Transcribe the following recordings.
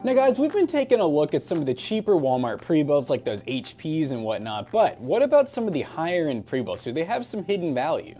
Now guys, we've been taking a look at some of the cheaper Walmart pre-builts like those HPs and whatnot, but what about some of the higher end pre-builts? Do they have some hidden value?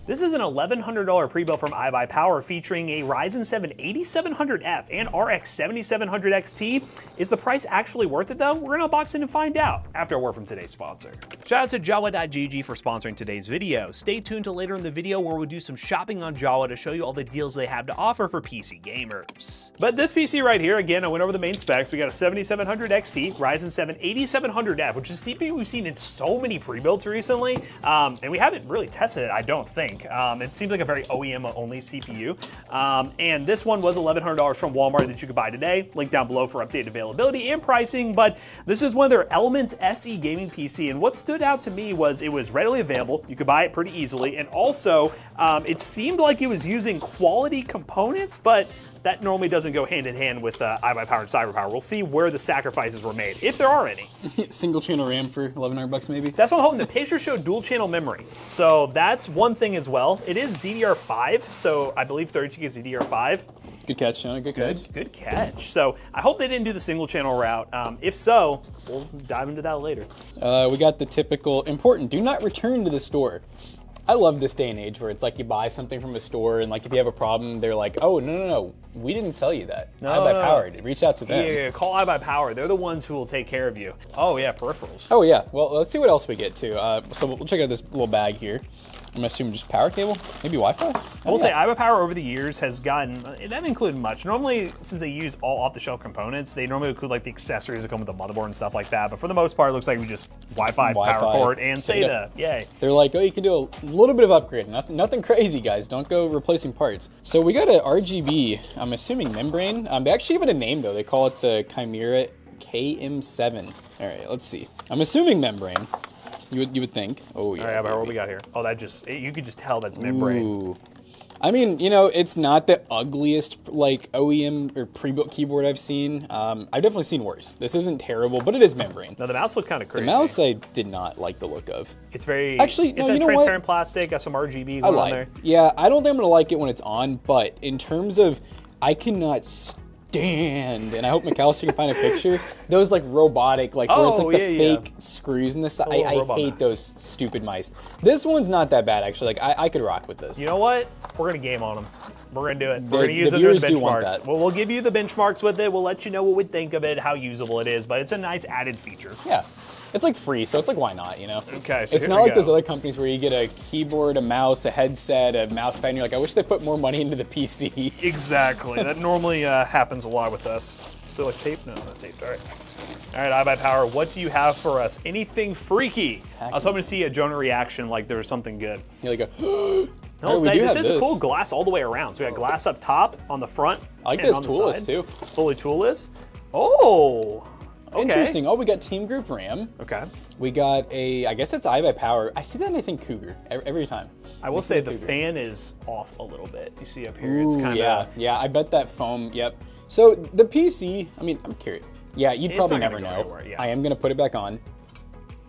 This is an $1,100 pre-built from iBuyPower featuring a Ryzen 7 8700F and RX 7700 XT. Is the price actually worth it though? We're gonna unbox it and find out after a word from today's sponsor. Shout out to Jawa.gg for sponsoring today's video. Stay tuned till later in the video where we'll do some shopping on Jawa to show you all the deals they have to offer for PC gamers. But this PC right here, again, I went over the main specs. We got a 7700 XT, Ryzen 7 8700F, which is a CPU we've seen in so many pre-builts recently, and we haven't really tested it, I don't think. It seems like a very OEM-only CPU. And this one was $1,100 from Walmart that you could buy today. Link down below for updated availability and pricing. But this is one of their Elements SE gaming PC. And what stood out to me was it was readily available. You could buy it pretty easily. And also, it seemed like it was using quality components, but that normally doesn't go hand in hand with iBuyPower and CyberPower. We'll see where the sacrifices were made, if there are any. Single channel RAM for 1,100 bucks maybe? That's what I'm hoping. The picture showed dual channel memory. So that's one thing as well. It is DDR5, so I believe 32 gigs DDR5. Good catch, Sean, good catch. Good catch. So I hope they didn't do the single channel route. If so, we'll dive into that later. We got the typical important, do not return to the store. I love this day and age where it's like you buy something from a store and like if you have a problem, they're like, oh, no, we didn't sell you that. iBuyPower did. Reach out to them. Yeah, call iBuyPower. They're the ones who will take care of you. Oh yeah, peripherals. Oh yeah, well, let's see what else we get too. So we'll check out this little bag here. I'm assuming just power cable, maybe Wi-Fi? I will say iBuyPower over the years has gotten, they haven't included much. Normally, since they use all off-the-shelf components, they normally include like the accessories that come with the motherboard and stuff like that. But for the most part, it looks like we just Wi-Fi power cord and SATA. Yay. They're like, oh, you can do a little bit of upgrade. Nothing crazy, guys. Don't go replacing parts. So we got an RGB, I'm assuming membrane. They actually give it a name though. They call it the Chimera KM7. All right, let's see. I'm assuming membrane. You would think. Oh yeah. All right, what we got here? Oh, that just, you could just tell that's membrane. Ooh. I mean, you know, it's not the ugliest like OEM or pre-built keyboard I've seen. I've definitely seen worse. This isn't terrible, but it is membrane. Now the mouse looked kind of crazy. The mouse I did not like the look of. It's very, actually, it's no, a transparent plastic, got some RGB going on there. Yeah, I don't think I'm gonna like it when it's on, but in terms of, I cannot stand, and I hope McAllister can find a picture, those like robotic, like where it's like the fake screws in the side. I hate those stupid mice. This one's not that bad actually. Like I could rock with this. You know what? We're gonna game on them. We're gonna do it. We're gonna use them as benchmarks. Well, we'll give you the benchmarks with it. We'll let you know what we think of it, how usable it is, but it's a nice added feature. Yeah. It's like free, so it's like, why not, you know? Okay, so it's not like those other companies where you get a keyboard, a mouse, a headset, a mouse pad, and you're like, I wish they put more money into the PC. Exactly. That normally happens a lot with us. So like tape? No, it's not taped. All right. All right, iBuyPower, what do you have for us? Anything freaky? I was hoping to see a Jonah reaction like there was something good. You're like, no, this is cool glass all the way around. So we got glass up top, on the front, I like this toolless too. Fully toolless. Oh! Okay. Interesting. Oh, we got Team Group RAM. Okay. We got a, I guess that's iBuyPower. I see that and I think Cougar every time. I will say the fan is off a little bit. You see up here, it's kind of... Yeah, I bet that foam, yep. So the PC, I mean, I'm curious. Yeah, you'd probably never know. I am gonna put it back on,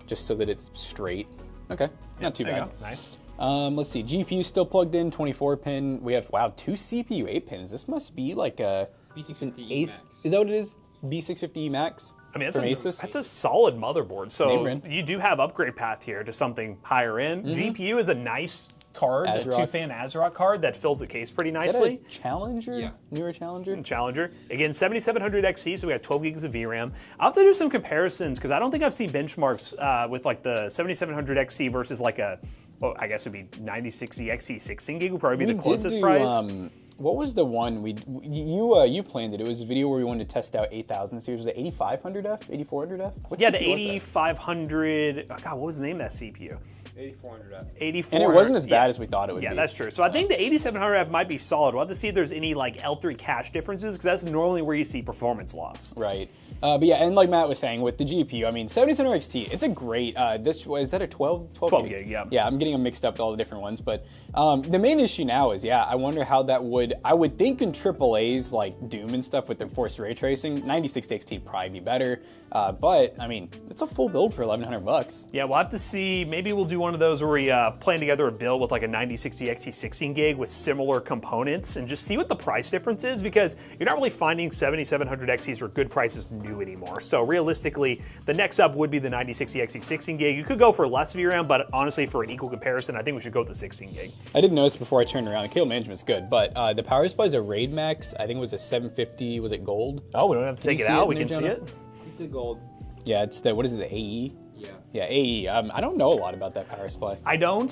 just so that it's straight. Okay, not too bad. Nice. Let's see, GPU still plugged in, 24 pin. We have, wow, 2 CPU 8 pins. This must be like a... B650E Max. Is that what it is? B650E Max? I mean, that's a solid motherboard. So you do have upgrade path here to something higher end. GPU is a nice card, a 2-fan ASRock card that fills the case pretty nicely. Is that a Challenger? Yeah. Newer Challenger? Challenger. Again, 7700 XC, so we got 12 gigs of VRAM. I'll have to do some comparisons because I don't think I've seen benchmarks with like the 7700 XC versus like a, well, I guess it'd be 9060 XC 16 gig would probably be the closest price. What was the one you planned it? It was a video where we wanted to test out 8000 series. Was it 8500F, 8400F? Yeah, the 8500. Oh God, what was the name of that CPU? 8400F. 8400. And it wasn't as bad as we thought it would be. Yeah, that's true. So I think the 8700F might be solid. We'll have to see if there's any like L3 cache differences because that's normally where you see performance loss. Right. But yeah, and like Matt was saying with the GPU, I mean, 7700 XT, it's a great. Is that a 12 gig? Yeah. Yeah, I'm getting them mixed up with all the different ones. But the main issue now is, I wonder how that would would think in AAA's like Doom and stuff with their forced ray tracing, 9060 XT would probably be better. But I mean, it's a full build for $1,100. Yeah, we'll have to see. Maybe we'll do one of those where we plan together a build with like a 9060 XT 16 gig with similar components and just see what the price difference is, because you're not really finding 7700 XTs for good prices new anymore. So realistically, the next up would be the 9060 XT 16 gig. You could go for less VRAM, but honestly, for an equal comparison, I think we should go with the 16 gig. I didn't notice before I turned around. The cable management's good, but the power supply is a Raid Max. I think it was a 750. Was it gold? Oh, we don't have to take it out. We can see it. It's a gold. Yeah, it's the, what is it, the AE? Yeah. Yeah, AE. I don't know a lot about that power supply. I don't.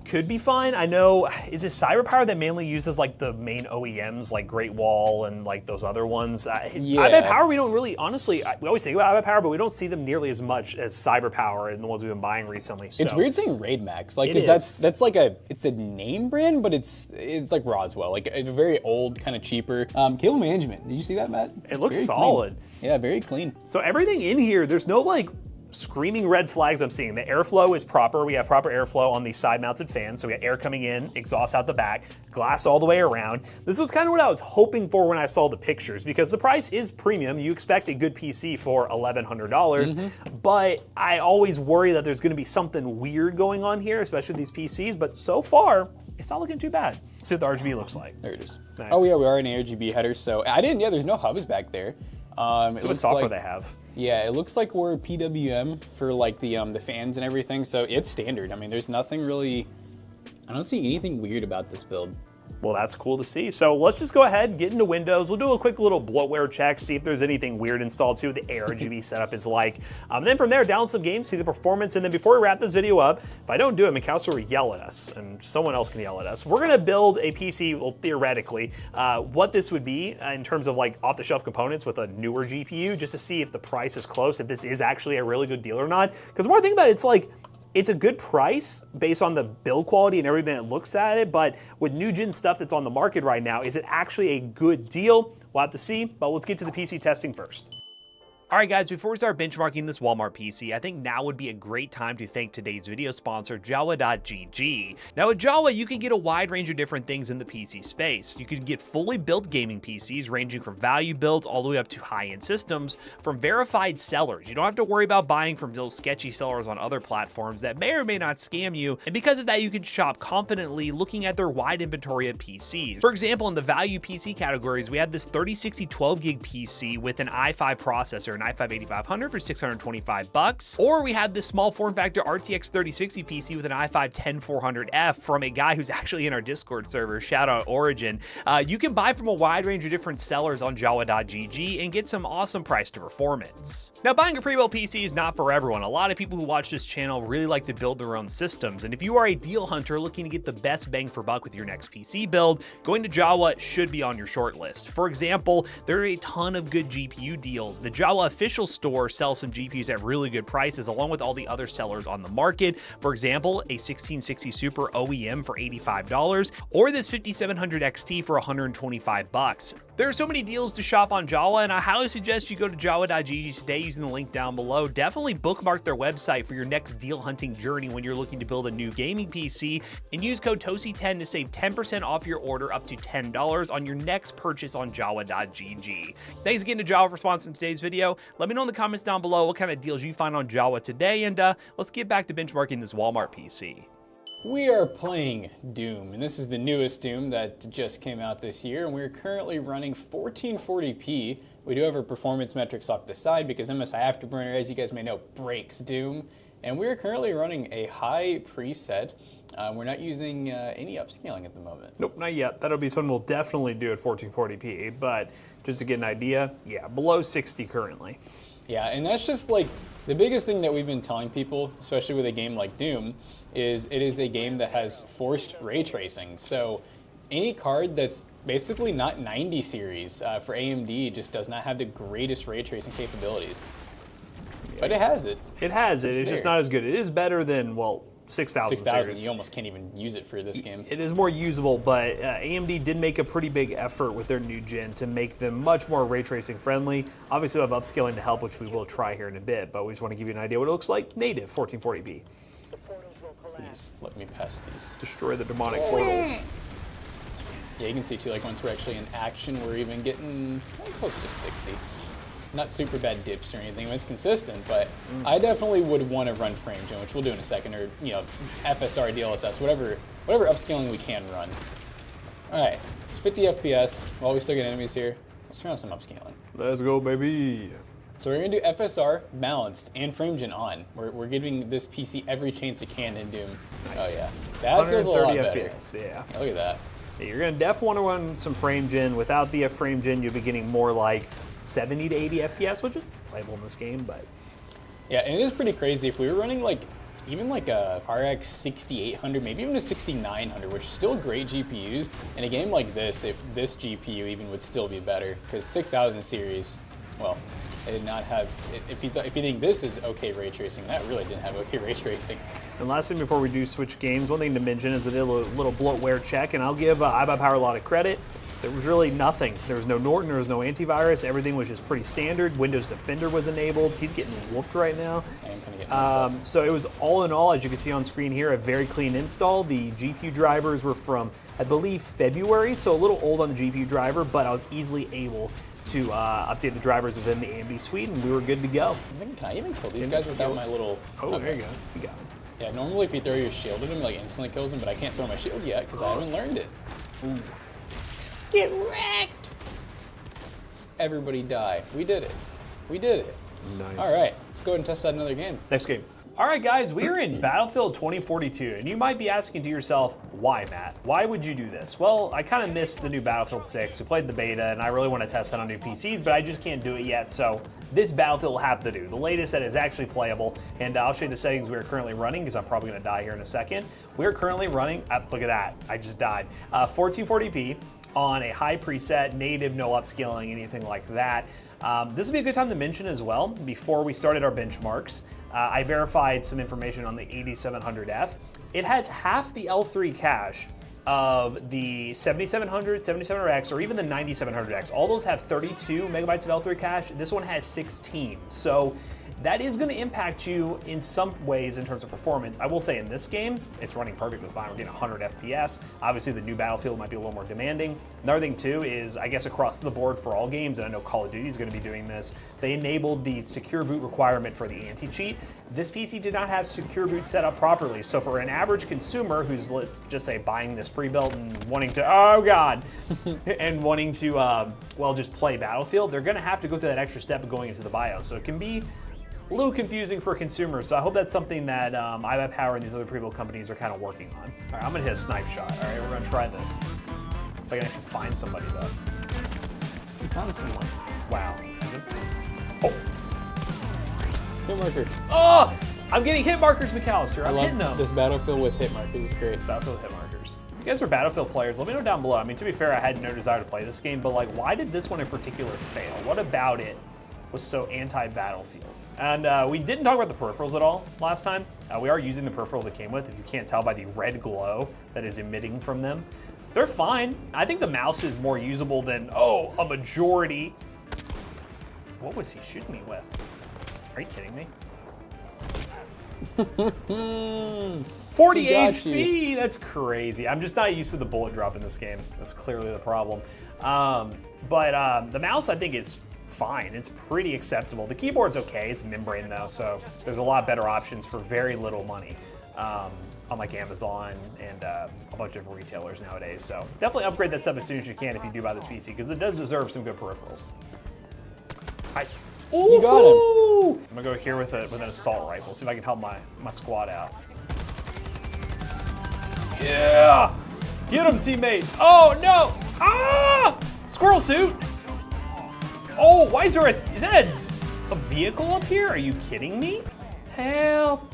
Could be fine. I know, is it CyberPower that mainly uses like the main OEMs like Great Wall and like those other ones? Yeah. iBuyPower, we don't really, honestly, we always think about iBuyPower, but we don't see them nearly as much as CyberPower and the ones we've been buying recently. So. It's weird saying Raid Max, like, because that's like it's a name brand, but it's like Roswell, like a very old, kind of cheaper. Cable management. Did you see that, Matt? It looks solid. Clean. Yeah, very clean. So everything in here, there's no like screaming red flags I'm seeing. The airflow is proper. We have proper airflow on the side-mounted fans, so we got air coming in, exhaust out the back, glass all the way around. This was kind of what I was hoping for when I saw the pictures, because the price is premium. You expect a good PC for $1,100, but I always worry that there's going to be something weird going on here, especially with these PCs, but so far, it's not looking too bad. See what the RGB looks like. There it is. Nice. Oh yeah, we are in RGB header, so there's no hubs back there. So what software they have? Yeah, it looks like we're PWM for like the fans and everything, so it's standard. I mean, there's nothing really, I don't see anything weird about this build. Well, that's cool to see. So let's just go ahead and get into Windows. We'll do a quick little bloatware check, see if there's anything weird installed, see what the ARGB setup is like. Then from there, download some games, see the performance, and then before we wrap this video up, if I don't do it, Mikhail will yell at us, and someone else can yell at us. We're gonna build a PC, well, theoretically, what this would be in terms of like off-the-shelf components with a newer GPU, just to see if the price is close, if this is actually a really good deal or not. Because the more I think about it, it's like, it's a good price based on the build quality and everything that looks at it, but with new gen stuff that's on the market right now, is it actually a good deal? We'll have to see, but let's get to the PC testing first. All right, guys, before we start benchmarking this Walmart PC, I think now would be a great time to thank today's video sponsor, Jawa.gg. Now, with Jawa, you can get a wide range of different things in the PC space. You can get fully built gaming PCs ranging from value builds all the way up to high-end systems from verified sellers. You don't have to worry about buying from those sketchy sellers on other platforms that may or may not scam you, and because of that, you can shop confidently looking at their wide inventory of PCs. For example, in the value PC categories, we have this 3060 12 gig PC with an i5 processor, an i5 8500 for $625, or we have this small form factor RTX 3060 PC with an i5 10400F from a guy who's actually in our Discord server, shout out Origin. You can buy from a wide range of different sellers on Jawa.gg and get some awesome price to performance. Now, buying a pre-built PC is not for everyone. A lot of people who watch this channel really like to build their own systems, and if you are a deal hunter looking to get the best bang for buck with your next PC build, going to Jawa should be on your short list. For example, there are a ton of good GPU deals. The Jawa official store sells some GPUs at really good prices along with all the other sellers on the market. For example, a 1660 Super OEM for $85 or this 5700 XT for $125. There are so many deals to shop on Jawa, and I highly suggest you go to Jawa.gg today using the link down below. Definitely bookmark their website for your next deal hunting journey when you're looking to build a new gaming PC, and use code TOSI10 to save 10% off your order up to $10 on your next purchase on Jawa.gg. Thanks again to Jawa for sponsoring today's video. Let me know in the comments down below what kind of deals you find on Jawa today, and let's get back to benchmarking this Walmart PC. We are playing Doom, and this is the newest Doom that just came out this year, and we're currently running 1440p. We do have our performance metrics off the side because MSI Afterburner, as you guys may know, breaks Doom, and we're currently running a high preset. We're not using any upscaling at the moment. Nope, not yet. That'll be something we'll definitely do at 1440p, but just to get an idea, yeah, below 60 currently. Yeah, and that's just like the biggest thing that we've been telling people, especially with a game like Doom, is it is a game that has forced ray tracing. So any card that's basically not 90 series for AMD just does not have the greatest ray tracing capabilities. But it has it. It has it. It's just not as good. It is better than, well, 6000 series. You almost can't even use it for this game. It is more usable, but AMD did make a pretty big effort with their new gen to make them much more ray tracing friendly. Obviously, we have upscaling to help, which we will try here in a bit, but we just want to give you an idea what it looks like native 1440p. Please let me pass these. Destroy the demonic portals. Yeah, you can see too, like once we're actually in action, we're even getting close to 60. Not super bad dips or anything. It's consistent, but I definitely would want to run frame gen, which we'll do in a second, or FSR, DLSS, whatever upscaling we can run. All right, it's 50 FPS while we still get enemies here. Let's turn on some upscaling. Let's go, baby. So we're gonna do FSR balanced and frame gen on. We're giving this PC every chance it can in Doom. Nice. Oh yeah, that feels a lot better. FPS, yeah. Look at that. Yeah, you're gonna definitely want to run some frame gen. Without the frame gen, you'll be getting more like 70 to 80 FPS, which is playable in this game, but yeah, and it is pretty crazy if we were running even a RX 6800, maybe even a 6900, which is still great GPUs. In a game like this, this GPU even would still be better, because 6000 series, well, they did not have. If you think this is okay ray tracing, that really didn't have okay ray tracing. And last thing before we do switch games, one thing to mention is that it did a little bloatware check, and I'll give iBuyPower a lot of credit. There was really nothing. There was no Norton, there was no antivirus. Everything was just pretty standard. Windows Defender was enabled. He's getting whooped right now. I am gonna get so it was all in all, as you can see on screen here, a very clean install. The GPU drivers were from, I believe, February, so a little old on the GPU driver, but I was easily able to update the drivers within the AMD suite, and we were good to go. Can I even kill these guys without my little... Oh, there you go. You got him. Yeah, normally if you throw your shield at him, it instantly kills him, but I can't throw my shield yet because I haven't learned it. Ooh. Get wrecked! Everybody die. We did it. We did it. Nice. All right, let's go ahead and test out another game. Next game. All right, guys, we are in Battlefield 2042, and you might be asking to yourself, why, Matt? Why would you do this? Well, I kind of missed the new Battlefield 6. We played the beta, and I really want to test that on new PCs, but I just can't do it yet, so this Battlefield will have to do. The latest that is actually playable, and I'll show you the settings we are currently running, because I'm probably going to die here in a second. We're currently running, look at that, I just died, 1440p on a high preset, native, no upscaling, anything like that. This would be a good time to mention as well, before we started our benchmarks, I verified some information on the 8700F. It has half the L3 cache of the 7700, 7700X, or even the 9700X. All those have 32 megabytes of L3 cache. This one has 16. So that is going to impact you in some ways in terms of performance. I will say in this game, it's running perfectly fine. We're getting 100 FPS. Obviously, the new Battlefield might be a little more demanding. Another thing, too, is I guess across the board for all games, and I know Call of Duty is going to be doing this, they enabled the secure boot requirement for the anti-cheat. This PC did not have secure boot set up properly. So for an average consumer who's, let's just say, buying this pre-built and wanting to, oh God, and wanting to, well, just play Battlefield, they're going to have to go through that extra step of going into the BIOS. So it can be a little confusing for consumers, so I hope that's something that iBuyPower and these other pre-built companies are kind of working on. All right, I'm gonna hit a snipe shot. All right, we're gonna try this. If I can actually find somebody though. You found someone. Wow. Oh. Hit marker. Oh! I'm getting hit markers, McAllister. I'm hitting them. This Battlefield with hit markers is great. Battlefield with hit markers. If you guys are Battlefield players, let me know down below. I mean, to be fair, I had no desire to play this game, but like, why did this one in particular fail? What about it was so anti-Battlefield? And we didn't talk about the peripherals at all last time. We are using the peripherals it came with, if you can't tell by the red glow that is emitting from them. They're fine. I think the mouse is more usable than, oh, a majority. What was he shooting me with? Are you kidding me? 40 HP, that's crazy. I'm just not used to the bullet drop in this game. That's clearly the problem. But the mouse, I think, is fine. It's pretty acceptable. The keyboard's okay. It's membrane though, so there's a lot better options for very little money, unlike Amazon and a bunch of retailers nowadays. So definitely upgrade that stuff as soon as you can if you do buy this PC, because it does deserve some good peripherals. Ooh, you got him. I'm gonna go here with an assault rifle. See if I can help my squad out. Yeah, get them, teammates. Oh no! Ah! Squirrel suit. Oh, why is there is that a vehicle up here? Are you kidding me? Help!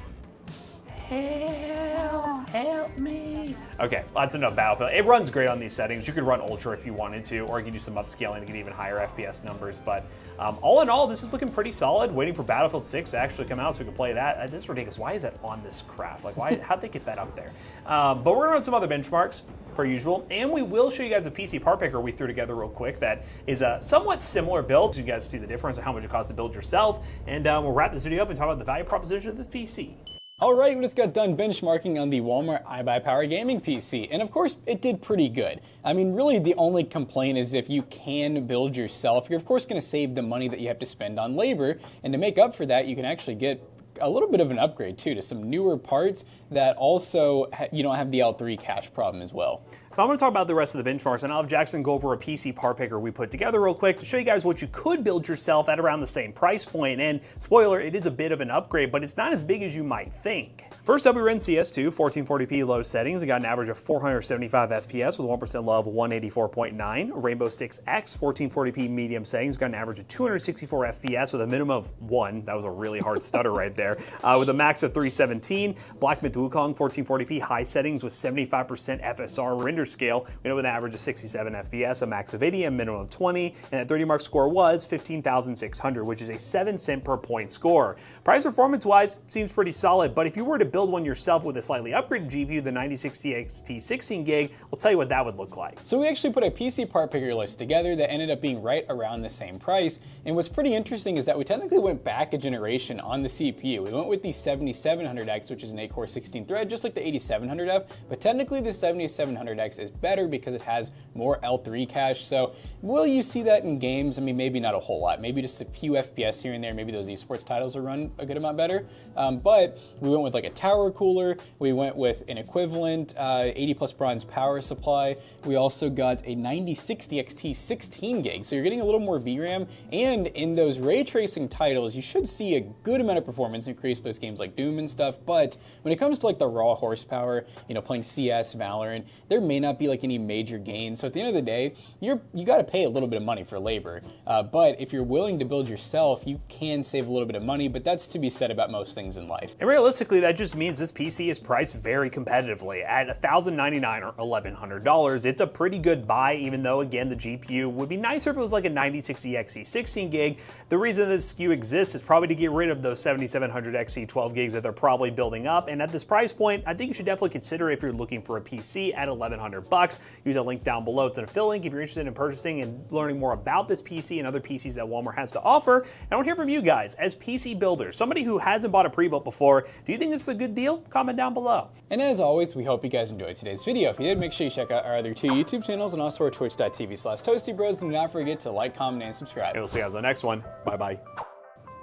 Help! Help me! Okay, well, that's enough Battlefield. It runs great on these settings. You could run Ultra if you wanted to, or you can do some upscaling to get even higher FPS numbers. But all in all, this is looking pretty solid. Waiting for Battlefield 6 to actually come out so we can play that. This is ridiculous. Why is that on this craft? Like, why? How'd they get that up there? But we're gonna run some other benchmarks, per usual, and we will show you guys a PC part picker we threw together real quick that is a somewhat similar build, so you guys see the difference of how much it costs to build yourself, and we'll wrap this video up and talk about the value proposition of the PC. Alright, we just got done benchmarking on the Walmart iBuyPower gaming PC, and of course, it did pretty good. I mean, really the only complaint is if you can build yourself, you're of course going to save the money that you have to spend on labor, and to make up for that, you can actually get a little bit of an upgrade too to some newer parts that also you don't have the L3 cache problem as well. So I'm going to talk about the rest of the benchmarks, and I'll have Jackson go over a PC part picker we put together real quick to show you guys what you could build yourself at around the same price point. And spoiler, it is a bit of an upgrade, but it's not as big as you might think. First up, we ran CS2, 1440p low settings. It got an average of 475 FPS with 1% low of 184.9. Rainbow 6X, 1440p medium settings, got an average of 264 FPS with a minimum of 1. That was a really hard stutter right there. With a max of 317. Black Myth Wukong, 1440p high settings with 75% FSR render scale. We know with an average of 67 FPS, a max of 80, a minimum of 20, and that 30 mark score was 15,600, which is a 7 cent per point score. Price performance wise seems pretty solid, but if you were to build one yourself with a slightly upgraded GPU, the 9060 XT 16 gig, we'll tell you what that would look like. So we actually put a PC part picker list together that ended up being right around the same price, and what's pretty interesting is that we technically went back a generation on the CPU. We went with the 7700X, which is an 8-core 16 thread, just like the 8700F, but technically the 7700X is better because it has more L3 cache. So will you see that in games? I mean, maybe not a whole lot, maybe just a few FPS here and there, maybe those esports titles will run a good amount better. But we went with like a tower cooler, we went with an equivalent 80 plus bronze power supply. We also got a 9060 XT 16 gig, so you're getting a little more VRAM, and in those ray tracing titles, you should see a good amount of performance increase those games like Doom and stuff. But when it comes to like the raw horsepower, you know, playing CS, Valorant, there may not be like any major gains. So at the end of the day, you got to pay a little bit of money for labor. But if you're willing to build yourself, you can save a little bit of money, but that's to be said about most things in life. And realistically, that just means this PC is priced very competitively at $1,099 or $1,100. It's a pretty good buy, even though again, the GPU would be nicer if it was like a 9060 XE 16 gig. The reason this SKU exists is probably to get rid of those 7700 XE 12 gigs that they're probably building up. And at this price point, I think you should definitely consider if you're looking for a PC at $1,100. Use a link down below. It's an affiliate link if you're interested in purchasing and learning more about this PC and other PCs that Walmart has to offer. And I want to hear from you guys as PC builders, somebody who hasn't bought a pre-built before. Do you think this is a good deal? Comment down below. And as always, we hope you guys enjoyed today's video. If you did, make sure you check out our other 2 YouTube channels and also our twitch.tv/ToastyBros. And do not forget to like, comment, and subscribe. And we'll see you guys on the next one. Bye-bye.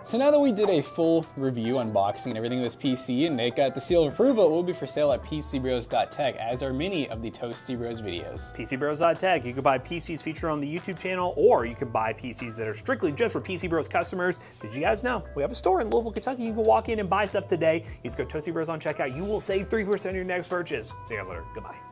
So now that we did a full review, unboxing, and everything of this PC, and it got the seal of approval, it will be for sale at PCBros.tech, as are many of the Toasty Bros videos. PCBros.tech, you can buy PCs featured on the YouTube channel, or you can buy PCs that are strictly just for PC Bros customers. Did you guys know we have a store in Louisville, Kentucky? You can walk in and buy stuff today. You just go Toasty Bros on checkout. You will save 3% on your next purchase. See you guys later. Goodbye.